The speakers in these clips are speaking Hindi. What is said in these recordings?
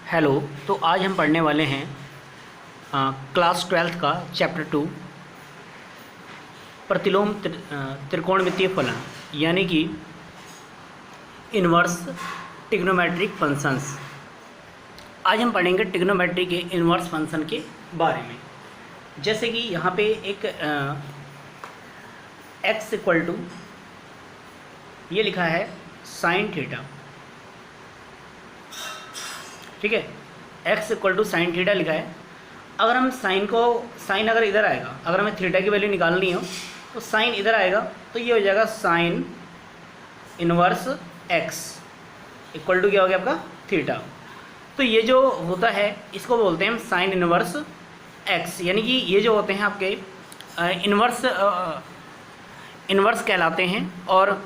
हेलो। तो आज हम पढ़ने वाले हैं क्लास 12th का चैप्टर 2 प्रतिलोम त्रिकोणमितीय फलन यानी कि इन्वर्स ट्रिग्नोमेट्रिक फंक्शंस। आज हम पढ़ेंगे ट्रिग्नोमेट्री के इन्वर्स फंक्शन के बारे में। जैसे कि यहाँ पे एक x इक्वल टू ये लिखा है साइन थीटा, ठीक है। x equal to sine theta लिखा है। अगर हम साइन अगर इधर आएगा, अगर हमें थीटा की वैल्यू निकालनी हो तो साइन इधर आएगा, तो ये हो जाएगा sine inverse x equal to क्या हो गया आपका थीटा। तो ये जो होता है इसको बोलते हैं हम साइन इनवर्स x, यानी कि ये जो होते हैं आपके इनवर्स कहलाते हैं और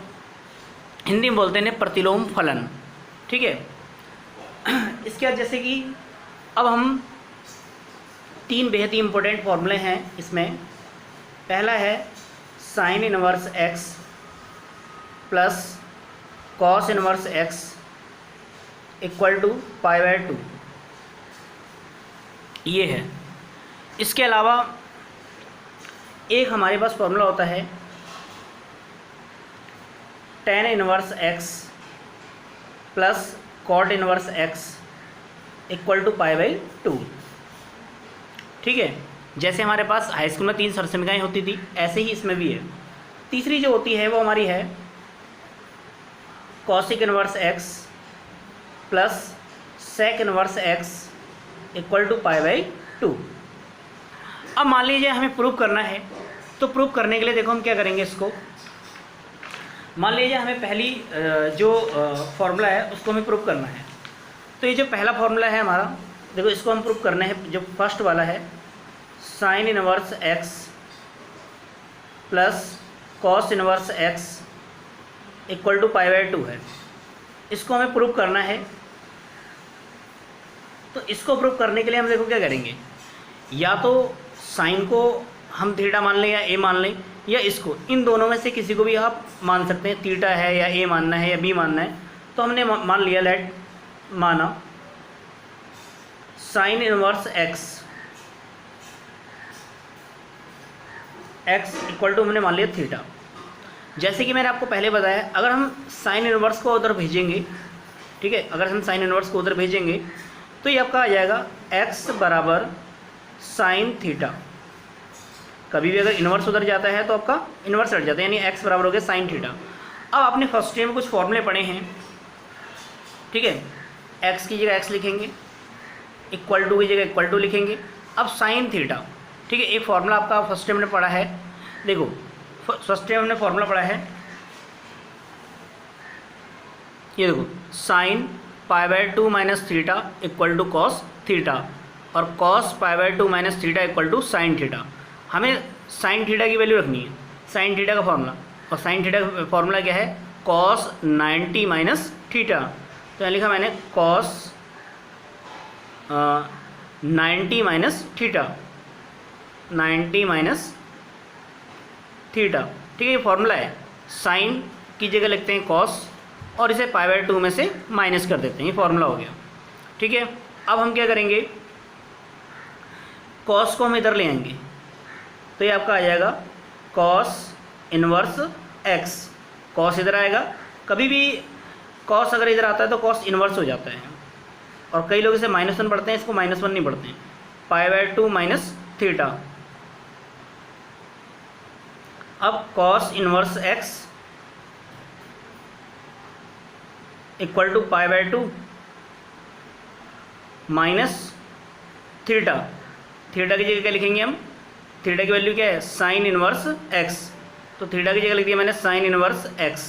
हिंदी में बोलते हैं प्रतिलोम फलन, ठीक है। इसके बाद जैसे कि अब हम तीन बेहद ही इम्पोर्टेंट फॉर्मूले हैं इसमें। पहला है sine inverse x plus cos inverse x equal to π/2, ये है। इसके अलावा एक हमारे पास फॉर्मूला होता है tan inverse x plus cot inverse x equal to π/2, ठीक है। जैसे हमारे पास हाई स्कूल में 3 सरसमिकाएँ होती थी, ऐसे ही इसमें भी है। तीसरी जो होती है वो हमारी है cosec inverse x plus sec inverse x equal to π/2। अब मान लीजिए हमें प्रूव करना है, तो प्रूव करने के लिए देखो हम क्या करेंगे। इसको मान लीजिए हमें पहली जो फॉर्मूला है उसको हमें प्रूव करना है। तो ये जो पहला फॉर्मूला है हमारा, देखो इसको हम प्रूव करना है। जो फर्स्ट वाला है sine inverse x plus cos inverse x equal to π/2 है। इसको हमें प्रूव करना है। तो इसको प्रूव करने के लिए हम देखो क्या करेंगे, या तो साइन को हम थीटा मान लें या a मान लें, या इसको, इन दोनों में से किसी को भी आप मान सकते हैं। थीटा है या a मानना है या b मानना है। तो हमने मान लिया, माना sine inverse x equal to हमने मान लिया थीटा। जैसे कि मैंने आपको पहले बताया, अगर हम साइन इनवर्स को उधर भेजेंगे, ठीक है, अगर हम साइन इनवर्स को उधर भेजेंगे तो ये आपका आ जाएगा x बराबर साइन थीटा। कभी भी अगर इन्वर्स उधर जाता है तो आपका इन्वर्स हट जाता है, यानी x बराबर हो गया साइन थीटा। अब आपने फर्स्ट ईयर में कुछ फॉर्मूले पढ़े हैं, ठीक है। x की जगह x लिखेंगे, इक्वल टू की जगह इक्वल टू लिखेंगे। अब साइन थीटा, ठीक है, एक फार्मूला आपका फर्स्ट टाइम हमने पढ़ा है। देखो फर्स्ट टाइम हमने फार्मूला पढ़ा है, ये देखो sine π/2 minus theta equal to cos theta, और cos π/2 minus theta equal to sine theta. हमें साइन थीटा की वैल्यू रखनी है, साइन थीटा का फार्मूला, और साइन थीटा का फार्मूला क्या है, कॉस 90 माइनस थीटा। तो यहाँ लिखा मैंने cos 90 minus theta, 90 minus theta, ठीक है। ये फार्मूला है। साइन की जगह लिखते हैं कॉस और इसे π/2 में से माइनस कर देते हैं, ये फार्मूला हो गया, ठीक है। अब हम क्या करेंगे, कॉस को हम इधर ले आएंगे, तो ये आपका आ जाएगा कॉस इनवर्स x। कॉस इधर आएगा, कभी भी कॉस अगर इधर आता है तो कॉस इनवर्स हो जाता है, और कई लोग इसे -1 पढ़ते हैं, इसको -1 नहीं पढ़ते हैं। π/2 माइनस थीटा, अब cos inverse x equal to π/2 minus theta. Theta की जगह क्या लिखेंगे हम, थीटा की वैल्यू क्या है, साइन इनवर्स x, तो थीटा की जगह लिख दिया मैंने साइन इनवर्स x,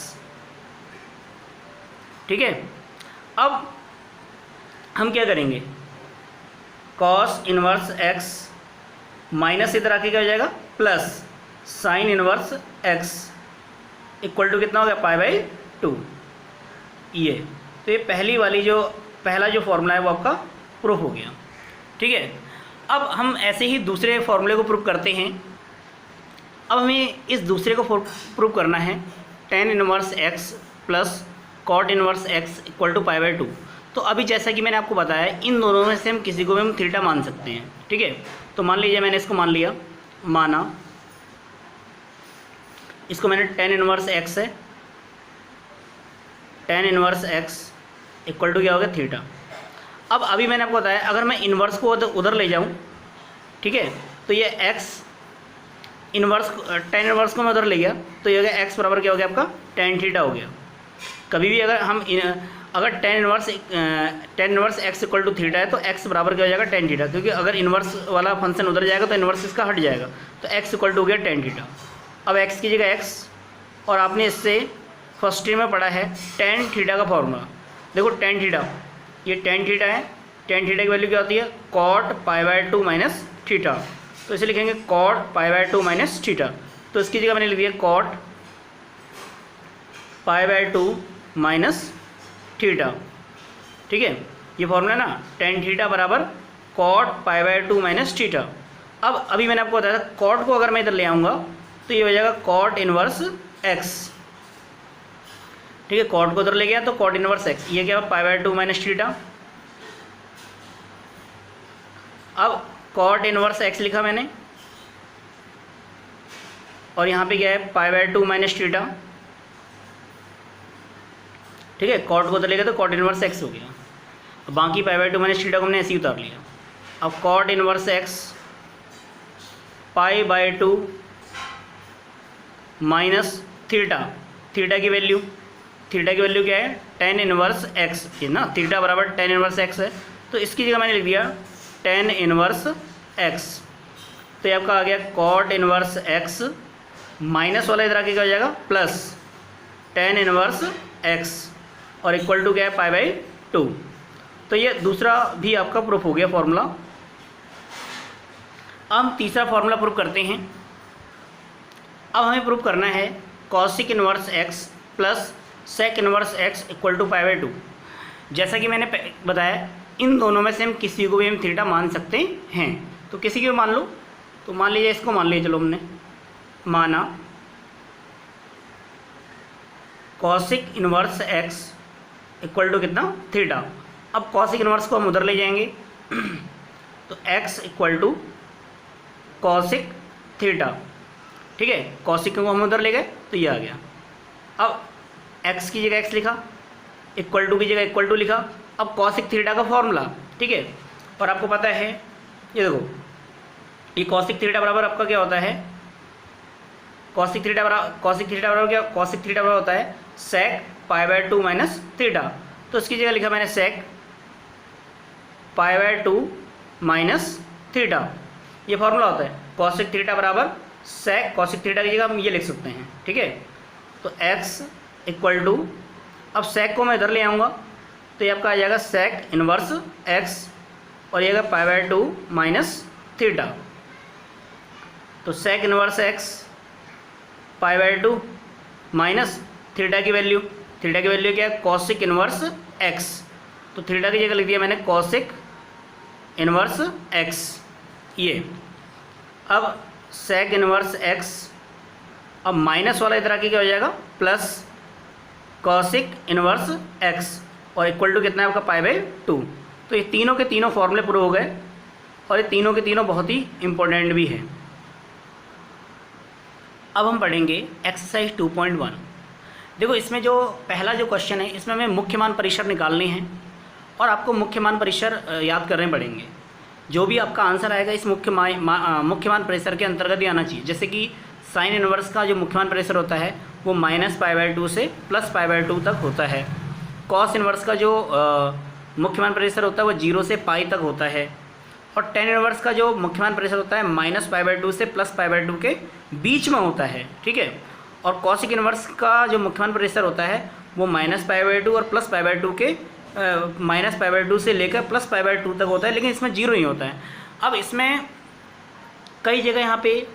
ठीक है। अब हम क्या करेंगे, कॉस इनवर्स x माइनस इधर आके क्या हो जाएगा plus sine inverse x equal to कितना हो गया π/2, ये। तो ये पहला जो फॉर्मूला है वो आपका प्रूफ हो गया, ठीक है। अब हम ऐसे ही दूसरे फॉर्मूले को प्रूफ करते हैं। अब हमें इस दूसरे को प्रूफ करना है tan inverse x plus cot inverse x equal to π/2। तो अभी जैसा कि मैंने आपको बताया, इन दोनों में से हम किसी को भी हम थीटा मान सकते हैं, ठीक है। तो मान लीजिए मैंने इसको माना, इसको मैंने tan इनवर्स x है, tan inverse x equal to क्या हो गया थीटा। अब अभी मैंने आपको बताया अगर मैं इन्वर्स को उधर ले जाऊं, ठीक है, तो ये x इन्वर्स tan इन्वर्स को मैं उधर ले गया तो ये हो गया x बराबर क्या हो गया आपका tan थीटा हो गया। कभी भी अगर हम अगर tan inverse x equal to theta है तो x बराबर क्या हो जाएगा tan थीटा, क्योंकि अगर इन्वर्स वाला फंक्शन उधर जाएगा तो इन्वर्स इसका हट जाएगा, तो x इक्वल टू हो गया tan थीटा। अब x की जगह x, और आपने इससे फर्स्ट ईयर में पढ़ा है tan थीटा का फॉर्मूला। देखो tan थीटा, ये tan थीटा है, tan थीटा की वैल्यू क्या होती है cot π/2 माइनस थीटा, तो इसे लिखेंगे cot π/2 माइनस थीटा। तो इसकी जगह मैंने लिख दिया cot π/2 माइनस थीटा, ठीक है, ये फॉर्मूला ना tan थीटा बराबर cot π/2 माइनस थीटा। अब अभी मैंने आपको बताया था cot को अगर मैं इधर ले आऊँगा तो ये हो जाएगा cot इनवर्स x, ठीक है, cot को उधर ले गया तो cot इनवर्स x, ये क्या π/2 माइनस थीटा। अब cot इनवर्स x लिखा मैंने, और यहाँ पे क्या है π/2 माइनस थीटा, ठीक है, cot को उधर ले गया तो cot इनवर्स x हो गया। अब बाकी π/2 माइनस थीटा को हमने ऐसे ही उतार लिया। अब cot inverse x π/2 minus theta, theta की वैल्यू क्या है tan इनवर्स x, ये ना थीटा बराबर tan इनवर्स x है, तो इसकी जगह मैंने लिख दिया tan इनवर्स x, तो ये आपका आ गया cot इनवर्स x माइनस वाला इधर आके क्या हो जाएगा प्लस tan इनवर्स x, और इक्वल टू क्या है π/2। तो ये दूसरा भी आपका प्रूफ हो गया फॉर्मूला। अब हम तीसरा फॉर्मूला प्रूफ करते हैं। अब हमें प्रूफ करना है cosec inverse x plus sec inverse x equal to π/2। जैसा कि मैंने बताया इन दोनों में से हम किसी को भी हम थीटा मान सकते हैं, तो किसी को भी मान लो, तो मान लीजिए इसको मान लीजिए, चलो हमने माना cosec inverse x equal to कितना थीटा। अब कॉसिक इनवर्स को हम उधर ले जाएंगे तो x equal to cosec theta, ठीक है, कॉसिक को हम उधर ले गए तो ये आ गया। अब x की जगह x लिखा, इक्वल टू की जगह इक्वल टू लिखा। अब कॉसिक थीटा का फॉर्मूला, ठीक है, और आपको पता है ये देखो ये कॉसिक थीटा बराबर आपका क्या होता है, कॉसिक थीटा बराबर क्या, कॉसिक थीटा बराबर होता है सेक π/2 माइनस थीटा। तो इसकी जगह लिखा मैंने सेक π/2 माइनस थीटा, ये फॉर्मूला होता है कॉसिक थीटा बराबर सेक, कॉसिक थीटा की जगह हम ये लिख सकते हैं, ठीक है। तो x इक्वल टू, अब सेक को मैं इधर ले आऊँगा तो ये आपका आ जाएगा सेक इनवर्स x, और ये आएगा π/2 माइनस थीटा। तो sec inverse x π/2 minus theta की वैल्यू क्या है कॉसिक इनवर्स x, तो थीटा की जगह लिख दिया मैंने कॉसिक इनवर्स x ये। अब सेक इनवर्स x, अब माइनस वाला इधर आके क्या हो जाएगा प्लस कॉसिक इनवर्स x, और इक्वल टू कितना है आपका π/2। तो ये तीनों के तीनों फॉर्मूले प्रूव हो गए, और ये तीनों के तीनों बहुत ही इम्पोर्टेंट भी है। अब हम पढ़ेंगे एक्सरसाइज 2.1। देखो इसमें जो पहला जो क्वेश्चन है इसमें हमें मुख्य मान परिसर निकालने हैं, और आपको मुख्य मान परिसर याद करने पड़ेंगे। जो भी आपका आंसर आएगा इस मुख्य मान परिसर के अंतर्गत ही आना चाहिए। जैसे कि साइन इनवर्स का जो मुख्य मान परिसर होता है वो -π/2 से +π/2 तक होता है। कॉस इनवर्स का जो मुख्य मान परिसर होता है वो 0 से π तक होता है, और tan इनवर्स का जो मुख्य मान परिसर होता है -π/2 से +π/2 के बीच में होता है, ठीक है। और कॉसिक इनवर्स का जो मुख्य मान परिसर होता है वो -π/2 और +π/2 के -π/2 से लेकर +π/2 तक होता है, लेकिन इसमें 0 ही होता है। अब इसमें कई जगह यहाँ पे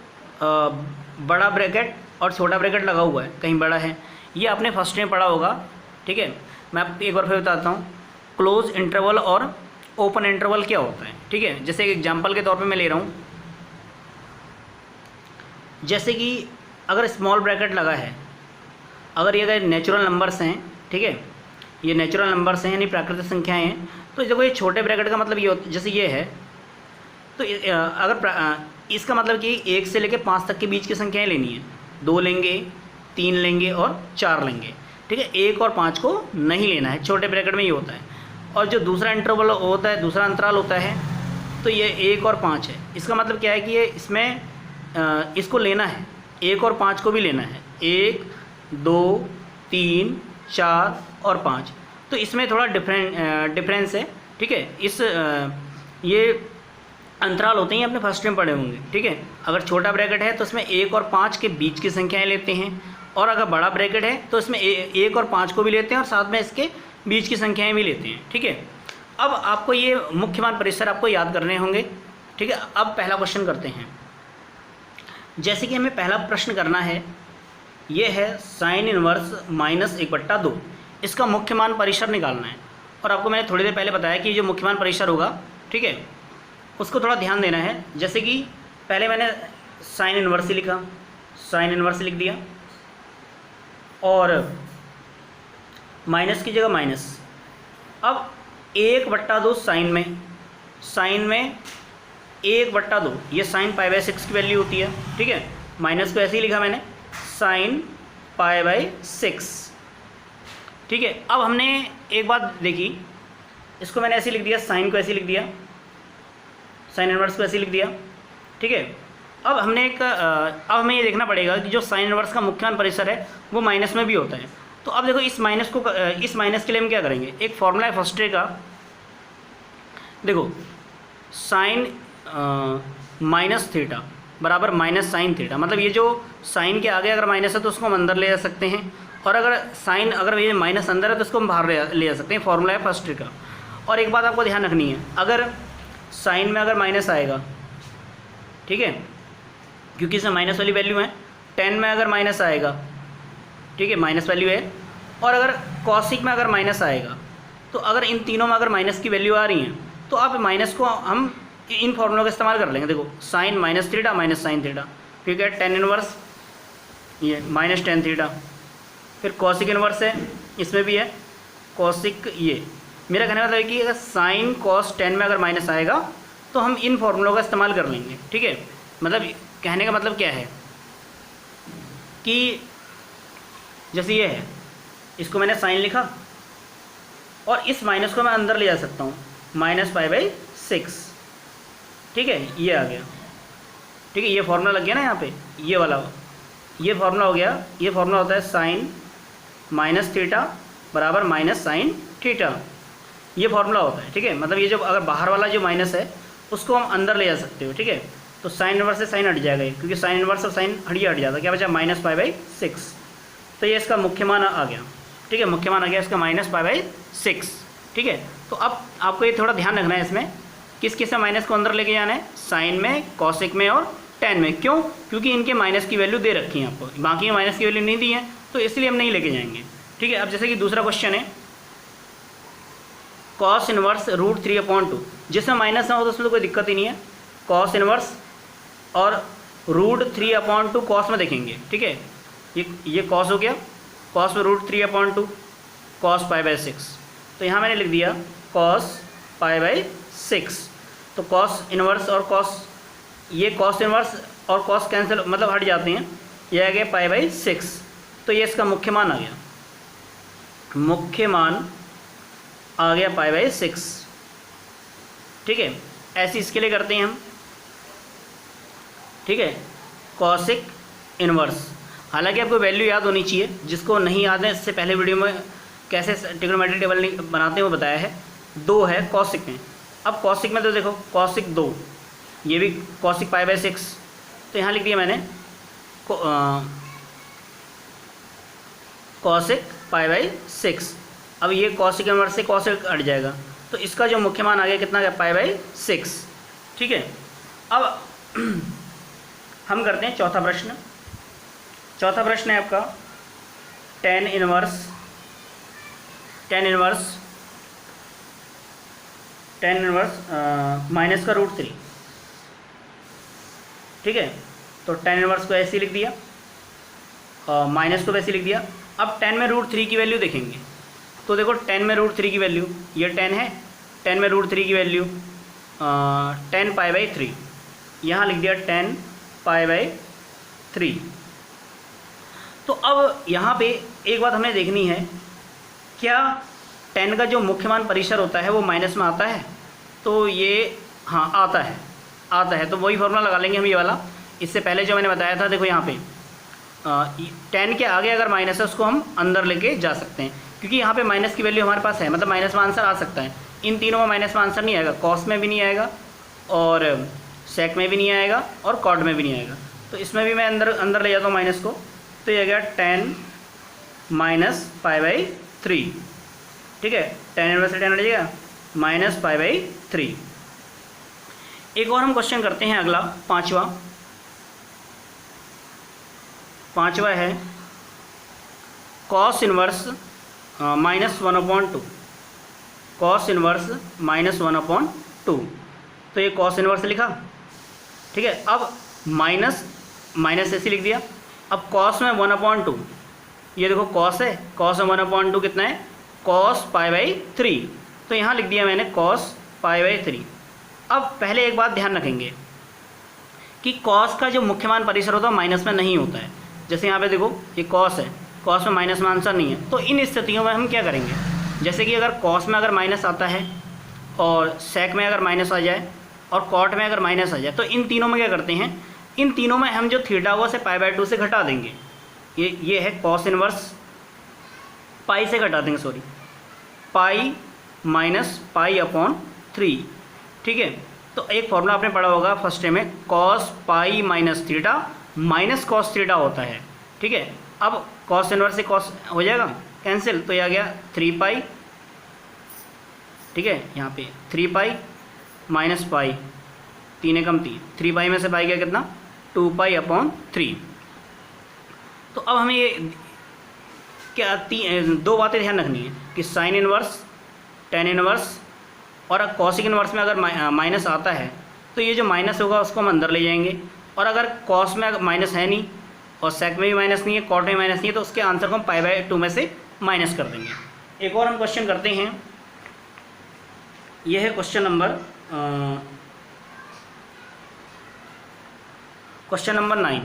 बड़ा ब्रैकेट और छोटा ब्रैकेट लगा हुआ है, कहीं बड़ा है, ये आपने फर्स्ट में पढ़ा होगा, ठीक है। मैं आपको एक बार फिर बताता हूँ क्लोज इंटरवल और ओपन इंटरवल क्या होता है, ठीक है। जैसे एग्जांपल के तौर पे मैं ले रहा हूँ, जैसे कि अगर स्मॉल ब्रैकेट लगा है, अगर ये अगर नेचुरल नंबर्स हैं, ठीक है, ये नेचुरल नंबर्स हैं यानी प्राकृतिक संख्याएं हैं। तो देखो ये छोटे ब्रैकेट का मतलब ये होता, जैसे ये है तो इसका मतलब कि 1 से लेकर 5 तक के बीच की संख्याएं लेनी है। 2 लेंगे, 3 लेंगे और 4 लेंगे, ठीक है। 1 और 5 को नहीं लेना है, छोटे ब्रैकेट में ये होता है। और जो दूसरा इंटरवल होता है, दूसरा अंतराल होता है, तो ये 1 और 5 है। इसका मतलब क्या है कि ये इसमें इसको लेना है, 1 और 5 को भी लेना है। 1, 2, 3, 4 और 5, तो इसमें थोड़ा डिफरेंस है, ठीक है। ये अंतराल होते हैं, अपने फर्स्ट में पढ़े होंगे, ठीक है। अगर छोटा ब्रैकेट है तो इसमें 1 और 5 के बीच की संख्याएं लेते हैं, और अगर बड़ा ब्रैकेट है तो इसमें 1 और 5 को भी लेते हैं और साथ में इसके बीच की संख्याएं भी लेते हैं, ठीक है। अब आपको ये मुख्य मान परिसर आपको याद करने होंगे, ठीक है। अब पहला क्वेश्चन करते हैं। जैसे कि हमें पहला प्रश्न करना है, ये है साइन इनवर्स -1/2, इसका मुख्य मान परिसर निकालना है। और आपको मैंने थोड़ी देर पहले बताया कि जो मुख्य मान परिसर होगा, ठीक है, उसको थोड़ा ध्यान देना है। जैसे कि पहले मैंने साइन इनवर्स लिखा, साइन इनवर्स लिख दिया, और माइनस की जगह माइनस। अब 1/2 साइन में 1/2, ये साइन π/6 की वैल्यू होती है, ठीक है। माइनस को ऐसे ही लिखा मैंने, साइन π/6, ठीक है। अब हमने एक बात देखी, इसको मैंने ऐसे लिख दिया, साइन को ऐसे लिख दिया, साइन इनवर्स को ऐसे लिख दिया, ठीक है। अब हमें ये देखना पड़ेगा कि जो साइन इनवर्स का मुख्य मान परिसर है वो माइनस में भी होता है। तो अब देखो इस माइनस के लिए हम क्या करेंगे, एक फॉर्मूला है फर्स्ट का। देखो साइन -θ बराबर -sin θ, मतलब ये जो साइन के आगे अगर माइनस है तो उसको हम अंदर ले जा सकते हैं, और अगर ये माइनस अंदर है तो उसको हम बाहर ले जा सकते हैं। फॉर्मूला है फर्स्ट का। और एक बात आपको ध्यान रखनी है, अगर साइन में अगर माइनस आएगा, ठीक है, क्योंकि इसमें माइनस वाली वैल्यू है। टेन में अगर माइनस आएगा, ठीक है, माइनस वैल्यू है। और अगर कॉसिक में अगर माइनस आएगा, तो अगर इन तीनों में अगर माइनस की वैल्यू आ रही है तो आप माइनस को हम इन फॉर्मूलों का इस्तेमाल कर लेंगे। देखो साइन -θ -sin θ, ठीक है, टेन इनवर्स ये -tan θ, फिर कॉसिक इनवर्स है, इसमें भी है कॉसिक। ये मेरा कहने का मतलब है कि अगर साइन cos tan में अगर माइनस आएगा तो हम इन फॉर्मूलों का इस्तेमाल कर लेंगे, ठीक है। मतलब कहने का मतलब क्या है कि जैसे ये है, इसको मैंने साइन लिखा और इस माइनस को मैं अंदर ले जा सकता हूँ, -π/6, ठीक है, ये आ गया, ठीक है। ये फॉर्मूला लग गया ना यहाँ पे, ये वाला, ये फॉर्मूला हो गया। ये फॉर्मूला होता है साइन -θ बराबर -sin θ, ये फॉर्मूला होता है, ठीक है। मतलब ये जो अगर बाहर वाला जो माइनस है उसको हम अंदर ले जा सकते हो, ठीक है। तो साइन इनवर्स से साइन हट जाएगा, क्योंकि साइन इनवर्स और साइन हट जाता, क्या बचा -π/6। तो ये इसका मुख्य मान आ गया, ठीक है, मुख्य मान आ गया इसका -π/6, ठीक है। तो अब आपको ये थोड़ा ध्यान रखना है, इसमें किस किस से माइनस को अंदर लेके जाना है, साइन में, कॉसिक में और टेन में। क्यों? क्योंकि इनके माइनस की वैल्यू दे रखी है आपको, बाकी माइनस की वैल्यू नहीं दी है, तो इसलिए हम नहीं लेके जाएंगे, ठीक है। अब जैसे कि दूसरा क्वेश्चन है cos इनवर्स √3/2, जिसमें माइनस ना हो तो उसमें तो कोई दिक्कत ही नहीं है। cos इनवर्स और √3/2 cos में देखेंगे, ठीक है। ये cos हो गया, cos में √3/2 cos π/6, तो यहाँ मैंने लिख दिया cos π/6। तो cos इनवर्स और cos, ये cos इनवर्स और cos कैंसिल मतलब हट जाते हैं, ये आ गया π/6। तो ये इसका मुख्य मान आ गया, मुख्य मान आ गया π/6, ठीक है। ऐसे इसके लिए करते हैं हम, ठीक है, कॉसिक इनवर्स। हालांकि आपको वैल्यू याद होनी चाहिए, जिसको नहीं याद है इससे पहले वीडियो में कैसे ट्रिग्नोमेट्रिक टेबल बनाते हैं वो बताया है। 2 है कॉसिक में। अब कॉसिक में तो देखो कॉसिक 2, ये भी कॉसिक π/6, तो यहाँ लिख दिया मैंने कॉसिक π/6। अब ये कॉसिक इनवर्स से कॉसिक हट जाएगा, तो इसका जो मुख्य मान आ गया कितना, π/6, ठीक है। अब हम करते हैं चौथा प्रश्न। चौथा प्रश्न है आपका tan इनवर्स माइनस का √3, ठीक है। तो tan इनवर्स को ऐसे लिख दिया और माइनस को वैसे लिख दिया। अब tan में √3 की वैल्यू देखेंगे, तो देखो 10 में √3 की वैल्यू, ये 10 है, 10 में √3 की वैल्यू 10 पाई बाई 3, यहाँ लिख दिया 10 पाई बाई 3। तो अब यहाँ पे एक बात हमें देखनी है, क्या 10 का जो मुख्य मान परिसर होता है वो माइनस में आता है? तो ये हाँ आता है, तो वही फॉर्मूला लगा लेंगे हम, ये वाला। इससे पहले जो मैंने बताया था, देखो यहाँ पे 10 के आगे अगर माइनस है उसको हम अंदर लेके जा सकते हैं, क्योंकि यहाँ पे माइनस की वैल्यू हमारे पास है, मतलब माइनस में आंसर आ सकता है। इन तीनों में माइनस में आंसर नहीं आएगा, कॉस में भी नहीं आएगा और सेक में भी नहीं आएगा और कॉट में भी नहीं आएगा। तो इसमें भी मैं अंदर ले जाता हूँ माइनस को, तो ये आ गया 10 माइनस पाई बाई 3, ठीक है। 10 इनवर्स से 10 हट जाएगा, माइनस पाई बाई 3। एक और हम क्वेश्चन करते हैं, अगला पाँचवा है कॉस इनवर्स -1/2, कॉस इनवर्स -1/2। तो ये कॉस इनवर्स लिखा, ठीक है। अब माइनस ऐसे लिख दिया। अब कॉस में 1/2, ये देखो कॉस है, कॉस में 1/2 कितना है? Cos pi by 3। तो यहाँ लिख दिया मैंने कॉस पाई बाई 3। अब पहले एक बात ध्यान रखेंगे कि कॉस का जो मुख्य मान परिसर होता है माइनस में नहीं होता है। जैसे यहाँ पे देखो ये कॉस है, कॉस में माइनस में आंसर नहीं है, तो इन स्थितियों में हम क्या करेंगे? जैसे कि अगर कॉस में अगर माइनस आता है और सेक में अगर माइनस आ जाए और कॉट में अगर माइनस आ जाए, तो इन तीनों में क्या करते हैं? इन तीनों में हम जो थीटा हुआ से π/2 से घटा देंगे। ये है कॉस इनवर्स, पाई से घटा देंगे, सॉरी, पाई माइनस π/3, ठीक है। तो एक फॉर्मूला आपने पढ़ा होगा फर्स्ट डे में, cos pi minus theta minus cos theta होता है, ठीक है। अब कॉस इनवर्स से कॉस हो जाएगा कैंसिल, तो ये आ गया 3 पाई, ठीक है। यहाँ पे 3 पाई माइनस पाई, 3 एकम 3, 3 पाई में से पाई गया कितना? 2 पाई/3। तो अब हमें ये क्या दो बातें ध्यान रखनी है कि साइन इनवर्स, टेन इनवर्स और कॉसिक इनवर्स में अगर माइनस आता है तो ये जो माइनस होगा उसको हम अंदर ले जाएंगे, और अगर कॉस में माइनस है नहीं और सेक में भी माइनस नहीं है, कॉट में माइनस नहीं है, तो उसके आंसर को हम π/2 में से माइनस कर देंगे। एक और हम क्वेश्चन करते हैं, यह है क्वेश्चन नंबर 9।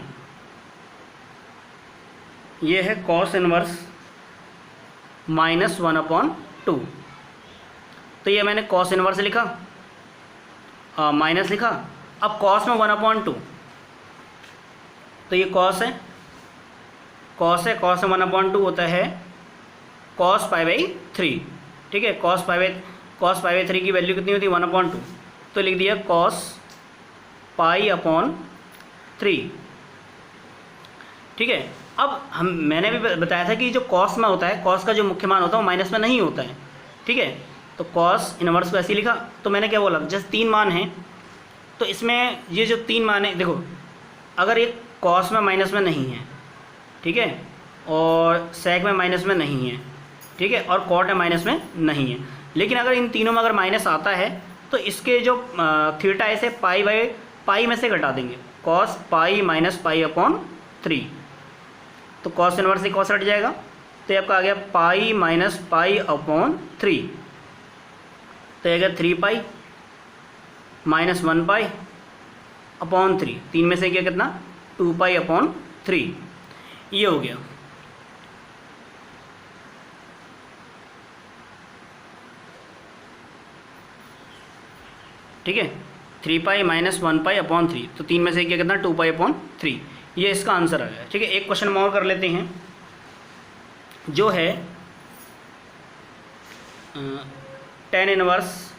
ये है कॉस इनवर्स -1/2। तो ये मैंने कॉस इनवर्स लिखा, माइनस लिखा। अब कॉस में 1/2, तो ये कॉस है, कॉस में 1/2 होता है कॉस π/3, ठीक है। कॉस π/3 की वैल्यू कितनी होती है? 1/2। तो लिख दिया कॉस π/3, ठीक है। अब मैंने भी बताया था कि जो कॉस में होता है, कॉस का जो मुख्य मान होता है वो माइनस में नहीं होता है, ठीक है। तो कॉस इनवर्स को ऐसे ही लिखा। तो मैंने क्या बोला, जैसे 3 मान हैं, तो इसमें ये जो 3 मान है, देखो अगर ये कॉस में माइनस में नहीं है, ठीक है, और सेक में माइनस में नहीं है, ठीक है, और कॉट में माइनस में नहीं है, लेकिन अगर इन तीनों में अगर माइनस आता है तो इसके जो थीटा ऐसे पाई में से घटा देंगे, कॉस पाई माइनस π/3। तो कॉस इनवर्स से कॉस हट जाएगा, तो ये आपका आ गया पाई माइनस π/3। तो ये आ गया 3 पाई माइनस 1 पाई/3, 3 में से क्या कितना? 2 पाई/3, ये हो गया। ठीक है, 3 पाई माइनस 1 पाई/3, तो 3 में से क्या कितना? 2 पाई/3, ये इसका आंसर आ गया। ठीक है, एक क्वेश्चन हम और कर लेते हैं, जो है tan inverse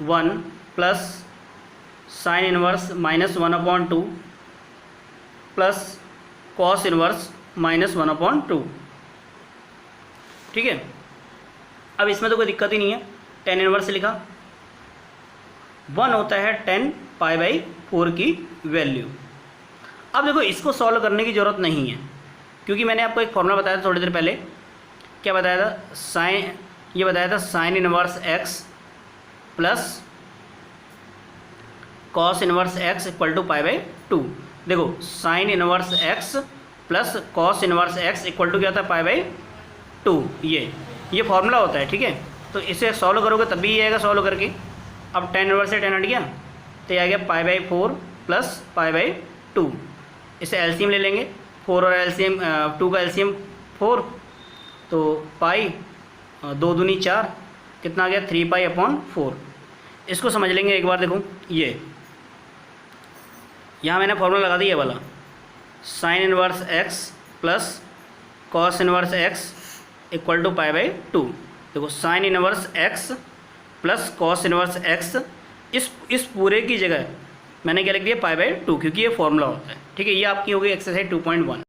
1 plus sine inverse -1/2 plus cos inverse -1/2। ठीक है, अब इसमें तो कोई दिक्कत ही नहीं है, tan इनवर्स लिखा, 1 होता है tan π/4 की वैल्यू। अब देखो इसको सॉल्व करने की ज़रूरत नहीं है, क्योंकि मैंने आपको एक फॉर्मूला बताया था थोड़ी देर पहले। क्या बताया था? ये बताया था sine inverse x plus cos inverse x equal to π/2। देखो sine inverse x plus cos inverse x equal to क्या था? π/2। ये ये फार्मूला होता है, ठीक है। तो इसे सॉल्व करोगे तब भी ये आएगा सॉल्व करके। अब tan इनवर्स से tan हट गया तो ये आ गया π/4 प्लस π/2। इसे एलसीएम ले लेंगे, 4 और एलसीएम 2 का एलसीएम 4, तो पाई 2 दूनी 4, कितना आ गया 3π/4। इसको समझ लेंगे एक बार। देखो ये यहाँ मैंने फॉर्मूला लगा दिया वाला, sine inverse x plus cos inverse x equal to π/2। देखो sine inverse x plus cos inverse x, इस पूरे की जगह मैंने क्या लिख दिया π/2, क्योंकि ये फॉर्मूला होता है, ठीक है। ये आपकी हो गई एक्सरसाइज 2.1।